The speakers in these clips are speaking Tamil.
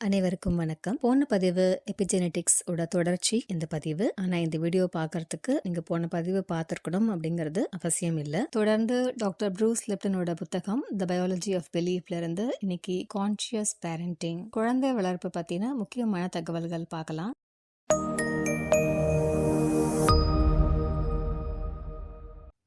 அனைவருக்கும் வணக்கம். போன பதிவு எபிஜெனெட்டிக்ஸ் ஓட தொடர்ச்சி இந்த பதிவு. ஆனா இந்த வீடியோ பார்க்கறதுக்கு நீங்க போன பதிவு பார்த்திருக்கணும் அப்படிங்கிறது அவசியம் இல்லை. தொடர்ந்து டாக்டர் ப்ரூஸ் லிப்டனோட புத்தகம் த பயாலஜி ஆஃப் பிலீஃப்ல இருந்து இன்னைக்கு கான்ஷியஸ் பேரண்டிங், குழந்தை வளர்ப்பு பத்தின முக்கியமான தகவல்கள் பார்க்கலாம்.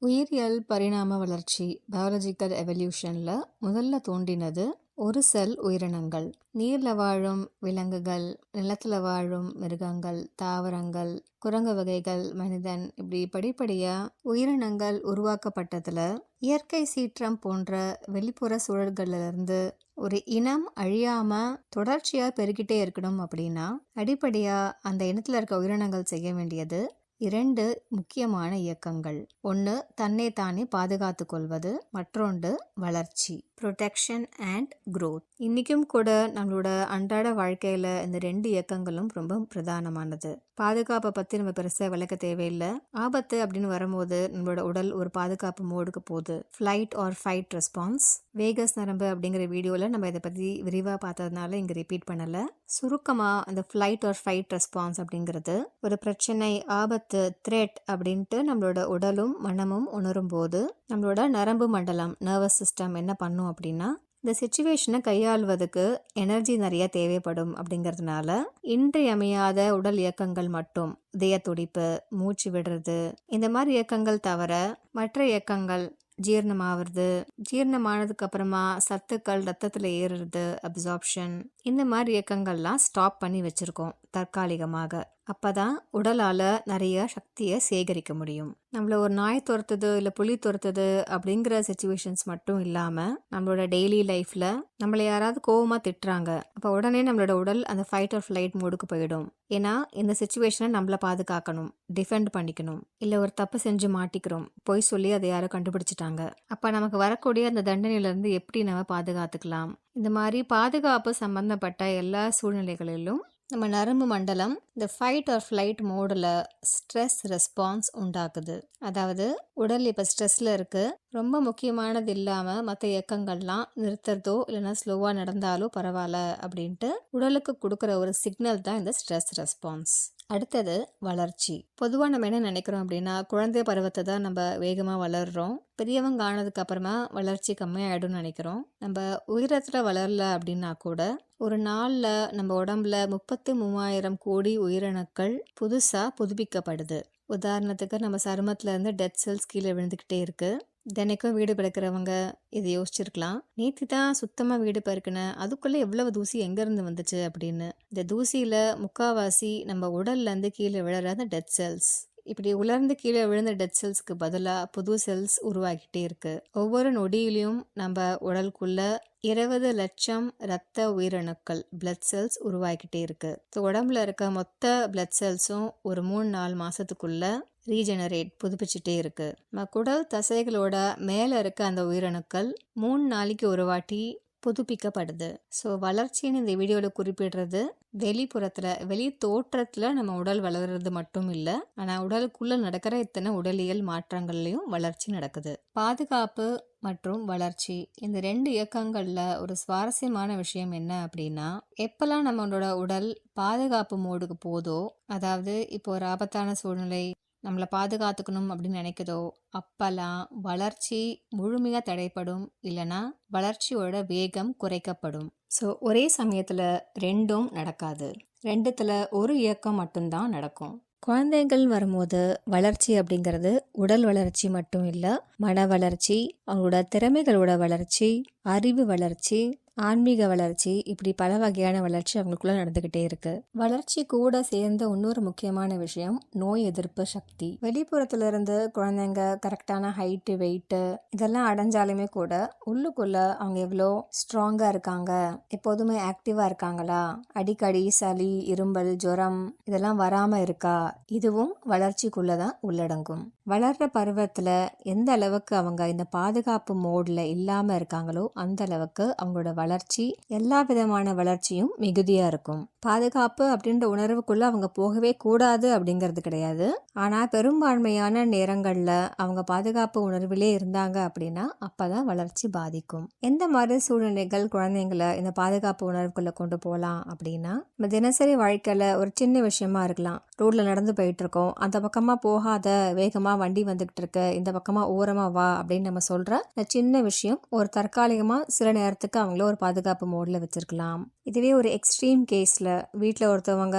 உயிரியல் பரிணாம வளர்ச்சி பயாலஜிக்கல் எவல்யூஷன்ல முதல்ல தோன்றினது ஒரு செல் உயிரினங்கள். நீர்ல வாழும் விலங்குகள், நிலத்துல வாழும் மிருகங்கள், தாவரங்கள், குரங்கு வகைகள், மனிதன், இப்படி படிப்படியா உயிரினங்கள் உருவாக்கப்பட்டதுல இயற்கை சீற்றம் போன்ற வெளிப்புற சூழல்கள்ல இருந்து ஒரு இனம் அழியாம தொடர்ச்சியா பெருகிட்டே இருக்கணும் அப்படின்னா அடிப்படையா அந்த இனத்துல இருக்க உயிரினங்கள் செய்ய வேண்டியது இரண்டு முக்கியமான இயக்கங்கள். ஒன்று தன்னை தானே பாதுகாத்து கொள்வது, மற்றொன்று வளர்ச்சி, ப்ரொடெக்ஷன் அண்ட் growth. இன்னைக்கும் கூட நம்மளோட அன்றாட வாழ்க்கையில இந்த ரெண்டு இயக்கங்களும் ரொம்ப பிரதானமானது. பாதுகாப்பை பத்தி நம்ம பெருசா விளக்க தேவையில்லை. ஆபத்து அப்படின்னு வரும்போது நம்மளோட உடல் ஒரு பாதுகாப்பு மோடுக்கு போகுது. Flight or fight response. Vegas நரம்பு அப்படிங்கிற வீடியோல நம்ம இதை பத்தி விரிவா பார்த்ததுனால இங்க ரிப்பீட் பண்ணல. சுருக்கமா அந்த ஃபிளைட் ஆர் ஃபைட் ரெஸ்பான்ஸ் அப்படிங்கிறது ஒரு பிரச்சனை, ஆபத்து, த்ரெட் அப்படின்ட்டு நம்மளோட உடலும் மனமும் உணரும் போது நம்மளோட நரம்பு மண்டலம், நர்வஸ் சிஸ்டம் என்ன பண்ணும் அப்படின்னா இந்த சிச்சுவேஷனை கையாள்வதுக்கு எனர்ஜி நிறைய தேவைப்படும். அப்படிங்கிறதுனால இன்றியமையாத உடல் இயக்கங்கள் மட்டும், இதய துடிப்பு, மூச்சு விடுறது, இந்த மாதிரி இயக்கங்கள் தவிர மற்ற இயக்கங்கள், ஜீரணமாகிறது, ஜீரணமானதுக்கு அப்புறமா சத்துக்கள் ரத்தத்துல ஏறுறது, அப்சார்ப்ஷன், இந்த மாதிரி இயக்கங்கள்லாம் ஸ்டாப் பண்ணி வச்சிருக்கோம் தற்காலிகமாக. அப்பதான் உடலால நிறைய சக்தியை சேகரிக்க முடியும். நம்மள ஒரு நாய் துரத்துது இல்ல புலி துரத்துது அப்படிங்கிற சிச்சுவேஷன்ஸ் மட்டும் இல்லாம நம்மளோட டெய்லி லைஃப்ல நம்மள யாராவது கோவமா திட்டுறாங்க, அப்ப உடனே நம்மளோட உடல் அந்த ஃபைட் ஆர் ஃபிளைட் மோடுக்கு போயிடும். ஏன்னா இந்த சிச்சுவேஷனை நம்மள பாதுகாக்கணும், டிஃபெண்ட் பண்ணிக்கணும். இல்ல ஒரு தப்பு செஞ்சு மாட்டிக்கிறோம், பொய் சொல்லி அதை யாரோ கண்டுபிடிச்சிட்டாங்க, அப்ப நமக்கு வரக்கூடிய அந்த தண்டனையில இருந்து எப்படி நம்ம பாதுகாத்துக்கலாம். இந்த மாதிரி பாதுகாப்பு சம்பந்தப்பட்ட எல்லா சூழ்நிலைகளிலும் நம்ம நரம்பு மண்டலம் இந்த ஃபைட் ஆர் ஃப்ளைட் மோடில் ஸ்ட்ரெஸ் ரெஸ்பான்ஸ் உண்டாக்குது. அதாவது உடல் இப்போ ஸ்ட்ரெஸ்ல இருக்கு, ரொம்ப முக்கியமானது இல்லாமல் மற்ற இயக்கங்கள்லாம் நிறுத்துறதோ இல்லைன்னா ஸ்லோவாக நடந்தாலோ பரவாயில்ல அப்படின்ட்டு உடலுக்கு கொடுக்குற ஒரு சிக்னல் தான் இந்த ஸ்ட்ரெஸ் ரெஸ்பான்ஸ். அடுத்தது வளர்ச்சி. பொதுவாக நம்ம என்ன நினைக்கிறோம் அப்படின்னா குழந்தை பருவத்தை தான் நம்ம வேகமாக வளர்றோம், பெரியவங்க ஆனதுக்கு அப்புறமா வளர்ச்சி கம்மியாயிடும்னு நினைக்கிறோம். நம்ம உயிரத்தில் வளரல அப்படின்னா கூட ஒரு நாளில் நம்ம உடம்புல 33,000 கோடி உயிரணுக்கள் புதுசாக புதுப்பிக்கப்படுது. உதாரணத்துக்கு நம்ம சருமத்துல இருந்து டெட் செல்ஸ் கீழே விழுந்துக்கிட்டே இருக்கு. தினைக்கும் வீடு பெருக்கிறவங்க இதை யோசிச்சிருக்கலாம், நேற்று தான் சுத்தமாக வீடு பெருக்கினேன், அதுக்குள்ளே எவ்வளவு தூசி எங்கேருந்து வந்துச்சு அப்படின்னு. இந்த தூசியில் முக்காவாசி நம்ம உடல்லேருந்து கீழே விழுற அந்த டெட் செல்ஸ். இப்படி உலர்ந்து கீழே விழுந்த டெட் செல்ஸ்க்கு பதிலாக புது செல்ஸ் உருவாகிட்டே இருக்கு. ஒவ்வொரு நொடியிலையும் நம்ம உடலுக்குள்ள 20 லட்சம் இரத்த உயிரணுக்கள், பிளட் செல்ஸ் உருவாகிட்டே இருக்கு. உடம்புல இருக்க மொத்த பிளட் செல்ஸும் ஒரு 3-4 மாசத்துக்குள்ள ரீஜெனரேட், புதுப்பிச்சுட்டே இருக்கு. நம்ம குடல் தசைகளோட மேல இருக்க அந்த உயிரணுக்கள் 3 நாளைக்கு ஒரு வாட்டி புதுப்பிக்கப்படுது. ஸோ வளர்ச்சின்னு இந்த வீடியோவில் குறிப்பிடுறது வெளிப்புறத்தில், வெளி தோற்றத்தில் நம்ம உடல் வளர்றது மட்டும் இல்லை, ஆனால் உடலுக்குள்ள நடக்கிற இத்தனை உடலியல் மாற்றங்கள்லையும் வளர்ச்சி நடக்குது. பாதுகாப்பு மற்றும் வளர்ச்சி, இந்த ரெண்டு இயக்கங்களில் ஒரு சுவாரஸ்யமான விஷயம் என்ன அப்படின்னா, எப்பெல்லாம் நம்மளோட உடல் பாதுகாப்பு மோடுக்கு போதோ, அதாவது இப்போ ஒரு ஆபத்தான சூழ்நிலை நம்மளை பாதுகாத்துக்கணும் அப்படின்னு நினைக்குதோ அப்பெல்லாம் வளர்ச்சி முழுமையாக தடைப்படும், இல்லைன்னா வளர்ச்சியோட வேகம் குறைக்கப்படும். ஸோ ஒரே சமயத்தில் ரெண்டும் நடக்காது, ரெண்டுத்துல ஒரு இயக்கம் மட்டும்தான் நடக்கும். குழந்தைகள் வரும்போது வளர்ச்சி அப்படிங்கிறது உடல் வளர்ச்சி மட்டும் இல்லை, மன வளர்ச்சி, அவங்களோட திறமைகளோட வளர்ச்சி, அறிவு வளர்ச்சி, ஆன்மீக வளர்ச்சி, இப்படி பல வகையான வளர்ச்சி அவங்களுக்குள்ள நடந்துகிட்டே இருக்கு. வளர்ச்சி கூட சேர்ந்த இன்னொரு முக்கியமான விஷயம் நோய் எதிர்ப்பு சக்தி. வெளிப்புறத்துல இருந்து குழந்தைங்க கரெக்டான ஹைட்டு, வெயிட்டு இதெல்லாம் அடைஞ்சாலுமே கூட உள்ளுக்குள்ள அவங்க எவ்வளோ ஸ்ட்ராங்கா இருக்காங்க, எப்போதுமே ஆக்டிவா இருக்காங்களா, அடிக்கடி சளி, இரும்பல், ஜுரம் இதெல்லாம் வராம இருக்கா, இதுவும் வளர்ச்சிக்குள்ளதான் உள்ளடங்கும். வளர்ற பருவத்துல எந்த அளவுக்கு அவங்க இந்த பாதுகாப்பு மோட்ல இல்லாம இருக்காங்களோ அந்த அளவுக்கு அவங்களோட வளர்ச்சி, எல்லா விதமான வளர்ச்சியும் மிகுதியா இருக்கும். பாதுகாப்பு அப்படின்ற உணர்வுக்குள்ள அவங்க போகவே கூடாது அப்படிங்கிறது கிடையாது. ஆனா பெரும்பான்மையான நேரங்கள்ல அவங்க பாதுகாப்பு உணர்விலே இருந்தாங்க அப்படின்னா அப்பதான் வளர்ச்சி பாதிக்கும். எந்த மாதிரி சூழ்நிலைகள் குழந்தைங்களை இந்த பாதுகாப்பு உணர்வுக்குள்ள கொண்டு போகலாம் அப்படின்னா, நம்ம தினசரி வாழ்க்கையில ஒரு சின்ன விஷயமா இருக்கலாம். ரோட்ல நடந்து போயிட்டு இருக்கோம், அந்த பக்கமா போகாத, வேகமா வண்டி வந்துகிட்டு இருக்கு, இந்த பக்கமா ஓரமா வா அப்படின்னு நம்ம சொல்ற இந்த சின்ன விஷயம் ஒரு தற்காலிகமா சில நேரத்துக்கு அவங்கள ஒரு பாதுகாப்பு மோட்ல வச்சிருக்கலாம். இதுவே ஒரு எக்ஸ்ட்ரீம் கேஸ்ல வீட்டில் ஒருத்தவங்க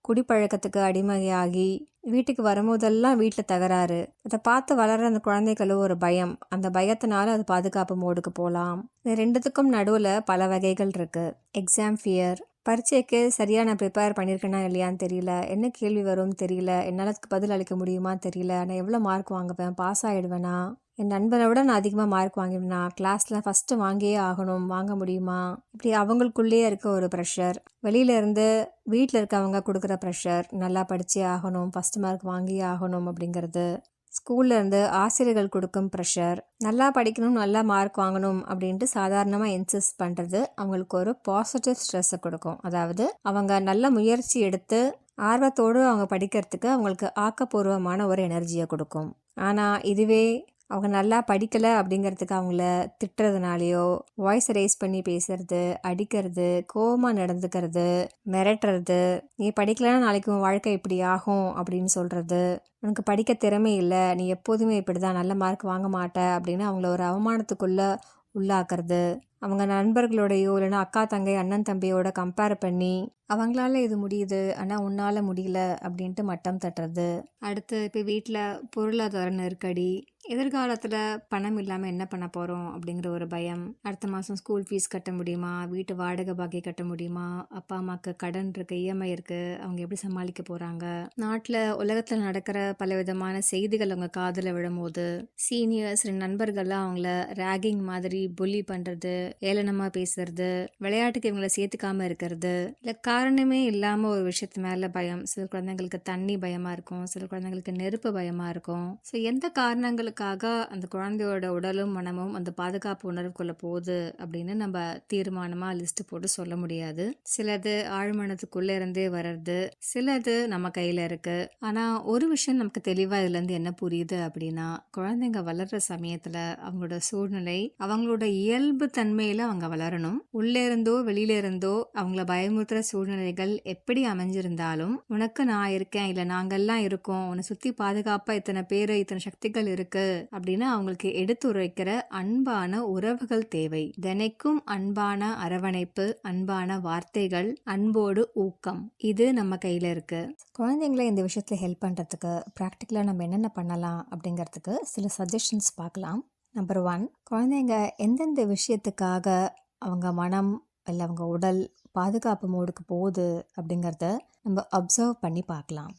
குடிப்பழக்கத்துக்கு அடிமையாகி வீட்டுக்கு வரும்போதெல்லாம் வீட்டில் தகராறு, அதை பார்த்து வளர்ற அந்த குழந்தைகளும் ஒரு பயம், அந்த பயத்தினால அது பாதுகாப்பு மோடுக்கு போகலாம். இந்த ரெண்டுத்துக்கும் நடுவில் பல வகைகள் இருக்கு. எக்ஸாம் ஃபியர், பரீட்சைக்கு சரியாக நான் ப்ரிப்பேர் பண்ணியிருக்கேனா இல்லையான்னு தெரியல, என்ன கேள்வி வரும்னு தெரியல, என்னால் அதுக்கு பதில் அளிக்க முடியுமா தெரியல, நான் எவ்வளோ மார்க் வாங்குவேன், பாஸ் ஆகிடுவேனா, என் நண்பனை விட நான் அதிகமாக மார்க் வாங்கிடுவேனா, கிளாஸில் ஃபஸ்ட்டு வாங்கியே ஆகணும், வாங்க முடியுமா, இப்படி அவங்களுக்குள்ளேயே இருக்க ஒரு ப்ரெஷர். வெளியிலேருந்து வீட்டில் இருக்கவங்க கொடுக்குற ப்ரெஷர், நல்லா படித்தே ஆகணும், ஃபஸ்ட்டு மார்க் வாங்கியே ஆகணும் அப்படிங்கிறது. ஸ்கூல்லேருந்து ஆசிரியர்கள் கொடுக்கும் ப்ரெஷர், நல்லா படிக்கணும், நல்லா மார்க் வாங்கணும் அப்படின்ட்டு சாதாரணமாக இன்சிஸ்ட் பண்ணுறது அவங்களுக்கு ஒரு பாசிட்டிவ் ஸ்ட்ரெஸ்ஸை கொடுக்கும். அதாவது அவங்க நல்ல முயற்சி எடுத்து ஆர்வத்தோடு அவங்க படிக்கிறதுக்கு அவங்களுக்கு ஆக்கப்பூர்வமான ஒரு எனர்ஜியை கொடுக்கும். ஆனால் இதுவே அவங்க நல்லா படிக்கலை அப்படிங்கிறதுக்கு அவங்கள திட்டுறதுனாலையோ, வாய்ஸ் ரைஸ் பண்ணி பேசுறது, அடிக்கிறது, கோவமாக நடந்துக்கிறது, மிரட்டுறது, நீ படிக்கலைன்னா நாளைக்கு உன் வாழ்க்கை இப்படி ஆகும் அப்படின்னு சொல்கிறது, உனக்கு படிக்க திறமை இல்லை, நீ எப்போதுமே இப்படி தான் நல்ல மார்க் வாங்க மாட்ட அப்படின்னு அவங்கள ஒரு அவமானத்துக்குள்ளே உள்ளாக்குறது, அவங்க நண்பர்களோடையோ இல்லைன்னா அக்கா தங்கை அண்ணன் தம்பியோட கம்பேர் பண்ணி அவங்களால இது முடியுது ஆனால் உன்னால் முடியல அப்படின்ட்டு மட்டம் தட்டுறது. அடுத்து இப்போ வீட்டில் பொருளாதார நெருக்கடி, எதிர்காலத்தில் பணம் இல்லாமல் என்ன பண்ண போகிறோம் அப்படிங்கிற ஒரு பயம், அடுத்த மாதம் ஸ்கூல் ஃபீஸ் கட்ட முடியுமா, வீட்டு வாடகை பாக்கி கட்ட முடியுமா, அப்பா அம்மாவுக்கு கடன் இருக்குது, இஎம்ஐ இருக்குது, அவங்க எப்படி சமாளிக்க போகிறாங்க, நாட்டில் உலகத்தில் நடக்கிற பல விதமான செய்திகள் அவங்க காதில் விழும்போது, சீனியர்ஸ் நண்பர்கள்லாம் அவங்கள ரேகிங் மாதிரி புல்லி பண்ணுறது, ஏளனமாக பேசுறது, விளையாட்டுக்கு இவங்களை சேர்த்துக்காம இருக்கிறது, இல்லை காரணமே இல்லாமல் ஒரு விஷயத்து மேலே பயம். சில குழந்தைங்களுக்கு தண்ணி பயமாக இருக்கும், சில குழந்தைங்களுக்கு நெருப்பு பயமாக இருக்கும். ஸோ எந்த காரணங்களுக்காக அந்த குழந்தையோட உடலும் மனமும் அந்த பாதுகாப்பு உணர்வுக்குள்ள போகுது அப்படின்னு நம்ம தீர்மானமாக லிஸ்ட் போட்டு சொல்ல முடியாது. சிலது ஆழ்மனத்துக்குள்ளே இருந்தே வர்றது, சிலது நம்ம கையில் இருக்கு. ஆனால் ஒரு விஷயம் நமக்கு தெளிவாக இதுலேருந்து என்ன புரியுது அப்படின்னா, குழந்தைங்க வளர்கிற சமயத்தில் அவங்களோட சூழ்நிலை அவங்களோட இயல்பு தன்மையில் அவங்க வளரணும். உள்ளே இருந்தோ வெளியில இருந்தோ அவங்கள பயமுறுத்துற சூழ்நிலைகள் எப்படி அமைஞ்சிருந்தாலும், உனக்கு நான் இருக்கேன், இல்லை நாங்கள்லாம் இருக்கோம், உன்னை சுற்றி பாதுகாப்பாக இத்தனை பேர் இத்தனை சக்திகள் இருக்கு அப்படின்னு அவங்களுக்கு எடுத்துரைக்கிற அன்பான உறவுகள் தேவை. தினைக்கும் அன்பான அரவணைப்பு, அன்பான வார்த்தைகள், அன்போடு ஊக்கம், இது நம்ம கையில் இருக்கு. குழந்தைங்களை இந்த விஷயத்தில் ஹெல்ப் பண்ணுறதுக்கு ப்ராக்டிக்கலாக நம்ம என்னென்ன பண்ணலாம் அப்படிங்கிறதுக்கு சில சஜஷன்ஸ் பார்க்கலாம். நம்பர் 1, குழந்தைங்க எந்தெந்த விஷயத்துக்காக அவங்க மனம் இல்லை அவங்க உடல் பாதுகாப்பு மோடுக்கு போகுது அப்படிங்கிறத நம்ம அப்சர்வ் பண்ணி பார்க்கலாம்.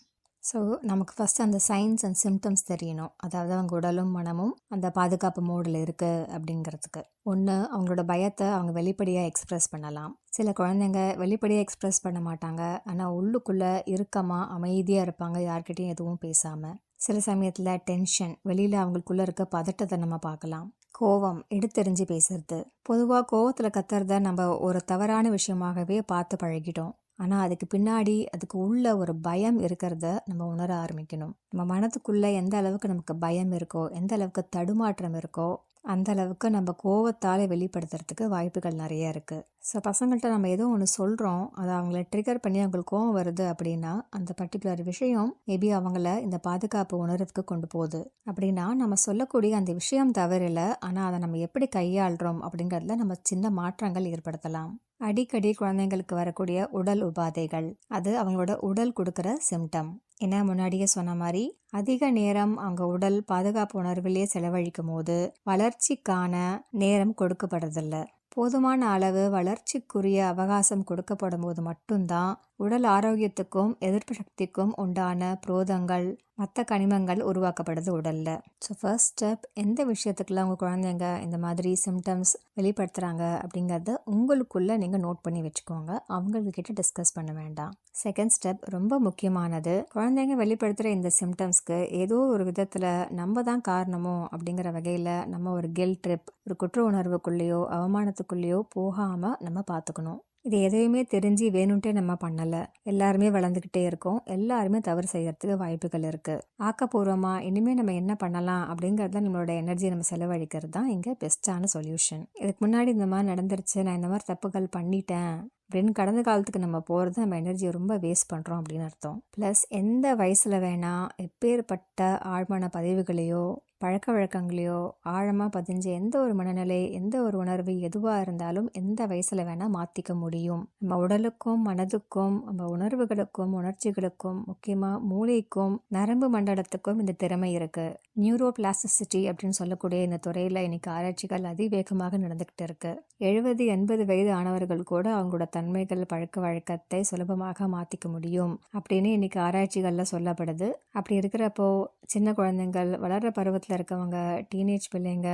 ஸோ நமக்கு ஃபஸ்ட்டு அந்த சைன்ஸ் அண்ட் சிம்டம்ஸ் தெரியணும். அதாவது அவங்க உடலும் மனமும் அந்த பாதுகாப்பு மோடில் இருக்குது அப்படிங்கிறதுக்கு. ஒன்று, அவங்களோட பயத்தை அவங்க வெளிப்படையாக எக்ஸ்ப்ரெஸ் பண்ணலாம். சில குழந்தைங்க வெளிப்படையாக எக்ஸ்ப்ரெஸ் பண்ண மாட்டாங்க, ஆனால் உள்ளுக்குள்ளே இறுக்கமாக அமைதியாக இருப்பாங்க, யார்கிட்டையும் எதுவும் பேசாமல். சில சமயத்தில் டென்ஷன், வெளியில் அவங்களுக்குள்ளே இருக்க பதட்டத்தை நம்ம பார்க்கலாம். கோவம், எடுத்தெறிஞ்சு பேசுறது. பொதுவாக கோவத்தில் கத்துறத நம்ம ஒரு தவறான விஷயமாகவே பார்த்து பழகிட்டோம். ஆனால் அதுக்கு பின்னாடி அதுக்கு உள்ள ஒரு பயம் இருக்கிறத நம்ம உணர ஆரம்பிக்கணும். நம்ம மனத்துக்குள்ளே எந்த அளவுக்கு நமக்கு பயம் இருக்கோ, எந்த அளவுக்கு தடுமாற்றம் இருக்கோ, அந்த அளவுக்கு நம்ம கோவத்தால் வெளிப்படுத்துறதுக்கு வாய்ப்புகள் நிறைய இருக்குது. ஸோ பசங்கள்கிட்ட நம்ம ஏதோ ஒன்று சொல்கிறோம், அதை அவங்கள ட்ரிகர் பண்ணி அவங்களுக்கு கோவம் வருது அப்படின்னா அந்த பர்டிகுலர் விஷயம் மேபி அவங்கள இந்த பாதுகாப்பு உணர்வுக்கு கொண்டு போகுது. அப்படின்னா நம்ம சொல்லக்கூடிய அந்த விஷயம் தவறில்லை, ஆனால் அதை நம்ம எப்படி கையாளுறோம் அப்படிங்கிறதுல நம்ம சின்ன மாற்றங்கள் ஏற்படுத்தலாம். அடிக்கடி குழந்தைங்களுக்கு வரக்கூடிய உடல் உபாதைகள், அது அவங்களோட உடல் கொடுக்குற சிம்டம். ஏன்னா முன்னாடியே சொன்ன மாதிரி அதிக நேரம் அவங்க உடல் பாதுகாப்பு உணர்விலேயே செலவழிக்கும் போது வளர்ச்சிக்கான நேரம் கொடுக்கப்படுறதில்ல. போதுமான அளவு வளர்ச்சிக்குரிய அவகாசம் கொடுக்கப்படும் போது மட்டும்தான் உடல் ஆரோக்கியத்துக்கும் எதிர்ப்பு சக்திக்கும் உண்டான புரோதங்கள் மற்ற கனிமங்கள் உருவாக்கப்படுது உடலில். ஸோ ஃபர்ஸ்ட் ஸ்டெப், எந்த விஷயத்துக்குலாம் உங்கள் குழந்தைங்க இந்த மாதிரி சிம்டம்ஸ் வெளிப்படுத்துகிறாங்க அப்படிங்கிறத உங்களுக்குள்ளே நீங்கள் நோட் பண்ணி வச்சுக்கோங்க. அவங்கக்கிட்ட டிஸ்கஸ் பண்ண வேண்டாம். செகண்ட் ஸ்டெப் ரொம்ப முக்கியமானது. குழந்தைங்க வெளிப்படுத்துகிற இந்த சிம்டம்ஸ்க்கு ஏதோ ஒரு விதத்தில் நம்ம தான் காரணமோ அப்படிங்கிற வகையில் நம்ம ஒரு கில்ட் ட்ரிப், ஒரு குற்ற உணர்வுக்குள்ளேயோ அவமானத்துக்குள்ளேயோ போகாமல் நம்ம பார்த்துக்கணும். இது எதையுமே தெரிஞ்சு வேணும்ட்டே நம்ம பண்ணலை. எல்லாருமே வளர்ந்துக்கிட்டே இருக்கோம். எல்லாருமே தவறு செய்யறதுக்கு வாய்ப்புகள் இருக்குது. ஆக்கப்பூர்வமாக இனிமேல் நம்ம என்ன பண்ணலாம் அப்படிங்கிறத நம்மளோட எனர்ஜி நம்ம செலவழிக்கிறது தான் இங்கே பெஸ்ட்டான சொல்யூஷன். இதுக்கு முன்னாடி இந்த மாதிரி நடந்துருச்சு, நான் இந்த மாதிரி தப்புகள் பண்ணிட்டேன் அப்படின்னு கடந்த காலத்துக்கு நம்ம போகிறது நம்ம எனர்ஜியை ரொம்ப வேஸ்ட் பண்ணுறோம் அப்படின்னு அர்த்தம். ப்ளஸ் எந்த வயசில் வேணால் எப்பேற்பட்ட ஆழ்மான பதிவுகளையோ பழக்க வழக்கங்களையோ ஆழமாக பதிஞ்ச எந்த ஒரு மனநிலை, எந்த ஒரு உணர்வு எதுவாக இருந்தாலும் எந்த வயசில் வேணால் மாற்றிக்க முடியும். நம்ம உடலுக்கும் மனதுக்கும் நம்ம உணர்வுகளுக்கும் உணர்ச்சிகளுக்கும் முக்கியமாக மூளைக்கும் நரம்பு மண்டலத்துக்கும் இந்த திறமை இருக்குது. நியூரோ பிளாஸ்டிசிட்டி அப்படின்னு சொல்லக்கூடிய இந்த துறையில் இன்னைக்கு ஆராய்ச்சிகள் அதிவேகமாக நடந்துக்கிட்டு இருக்கு. 70-80 வயது ஆனவர்கள் கூட அவங்களோட தன்மைகள் பழக்க வழக்கத்தை சுலபமாக மாற்றிக்க முடியும் அப்படின்னு இன்னைக்கு ஆராய்ச்சிகளில் சொல்லப்படுது. அப்படி இருக்கிறப்போ சின்ன குழந்தைங்கள், வளர்கிற பருவத்தில் இருக்கவங்க, டீனேஜ் பிள்ளைங்க,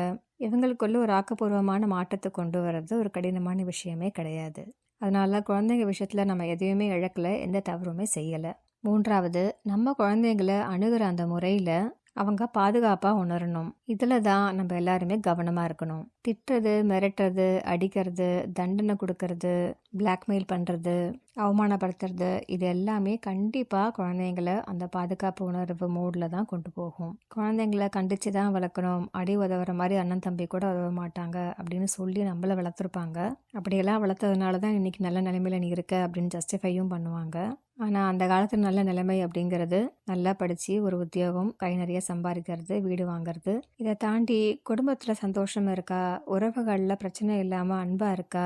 இவங்களுக்குள்ள ஒரு ஆக்கப்பூர்வமான மாற்றத்தை கொண்டு வர்றது ஒரு கடினமான விஷயமே கிடையாது. அதனால குழந்தைங்க விஷயத்தில் நம்ம எதையுமே இழக்கலை, எந்த தவறுமே செய்யலை. மூன்றாவது, நம்ம குழந்தைங்களை அணுகிற அந்த முறையில் அவங்க பாதுகாப்பாக உணரணும். இதில் தான் நம்ம எல்லாருமே கவனமாக இருக்கணும். திட்டுறது, மிரட்டுறது, அடிக்கிறது, தண்டனை கொடுக்கறது, பிளாக்மெயில் பண்ணுறது, அவமானப்படுத்துறது, இது எல்லாமே கண்டிப்பாக குழந்தைங்களை அந்த பாதுகாப்பு உணர்வு மோடில் தான் கொண்டு போகும். குழந்தைங்களை கண்டித்து தான் வளர்க்கணும், அடி உதவுற மாதிரி அண்ணன் தம்பி கூட உதவ மாட்டாங்க அப்படின்னு சொல்லி நம்மளை வளர்த்துருப்பாங்க. அப்படியெல்லாம் வளர்த்ததுனால தான் இன்றைக்கி நல்ல நிலைமையில் நீ இருக்க அப்படின்னு ஜஸ்டிஃபையும் பண்ணுவாங்க. ஆனால் அந்த காலத்தில் நல்ல நிலைமை அப்படிங்கிறது நல்லா படித்து ஒரு உத்தியோகம், கை நிறைய சம்பாதிக்கிறது, வீடு வாங்கிறது. இதை தாண்டி குடும்பத்தில் சந்தோஷம் இருக்கா, உறவுகளில் பிரச்சனை இல்லாமல் அன்பாக இருக்கா,